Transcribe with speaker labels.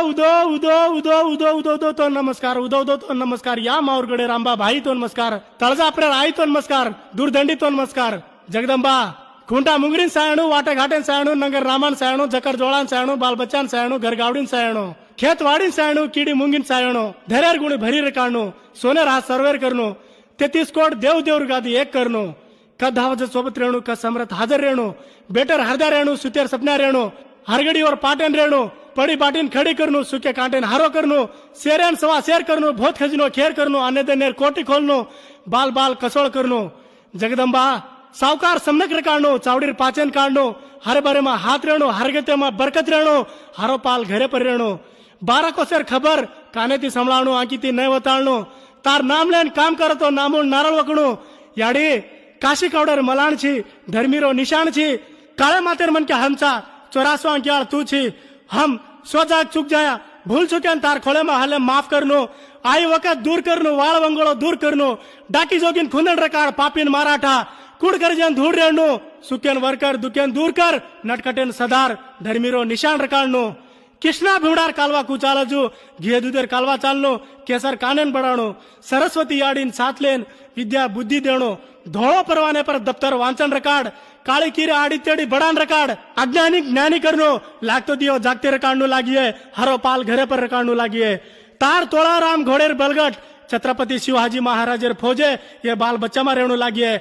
Speaker 1: उदो उदो उदो उदो उदो उदो तो नमस्कार उदो उदो तो नमस्कार या माऊरगडे रामबा भाई तो नमस्कार तळजा आपल्या आई तो नमस्कार दूरदंडी तो नमस्कार जगदंबा खुंटा मुंगरीन सायणू वाटे घाटेन सायणू नगर रामान सायणू जकर जोळान सायणू बाल बच्चान सायणू घर गावडीन सायणू खेत वाडीन सायणू किडी मुंगीन सायणू धैर्यार गुणी भरी काढणू सोनेर हा सर्वेर करणू 33 कोट देव देवर गादी एक करणू का धावज सोबत रेणू का समरथ हाजर रेणू बेटर हरद्या रेणू सुतेर सपन्या रेणू हरगडीवर पाटण रेणू पडी पाटीन खडी करणू सुके कांटेन हारो करणू शेरेन सवा शेर करणू भोत खजिनो खेर करणू अन्य कोटी खोलणू बाल बाल कसोळ करणू जगदंबा सावकार समनक काढणू चावडीर पाचन काढणू हरे मा हाथ रेणू हरगते मा बरकत रेणू हारो पाल घरे पर रेणू 12 कोसेर खबर काने ती संभळाणू आंकी ती नय वताळणू तार नाम लेन काम करतो नामून नारळ वकणू याडी काशी कावडर मलाण छी धर्मीरो निशाण छी काळे मातेर मन के हमचा 84 अंकियाळ तू छी हम स्वजाग चुक जाया भूल चुक्यान तार खोळे मा हले माफ करनो आई वकत दूर करनो वाळ वंगोळो दूर करनो डाकी जोगीन खुंदण रकाळ पापीन मराठा कुड करजन धूड रेणनो सुक्यान वरकर दुक्यान दूर कर नटकटेन सदार धर्मीरो निशाण रकाळनो कृष्णा भिवडार कालवा कुचालजू घिये दुधेर कालवा चालनो केसर कानेन बडाणो सरस्वती याडीन साथलेन विद्या बुद्धि देणो धोळो परवाने पर दफ्तर वांचन रकाड काळी किरे आडी तेडी बडान रकाड अज्ञानी ज्ञानी करनो लागतो दियो जागते रकाडनो लागिये हरो पाल घरे पर रकाडनो लागिये तार तोळा राम घोडेर बलगट छत्रपति शिवाजी महाराजेर फौजे ये बाल बच्चा मा रेणू लागिये।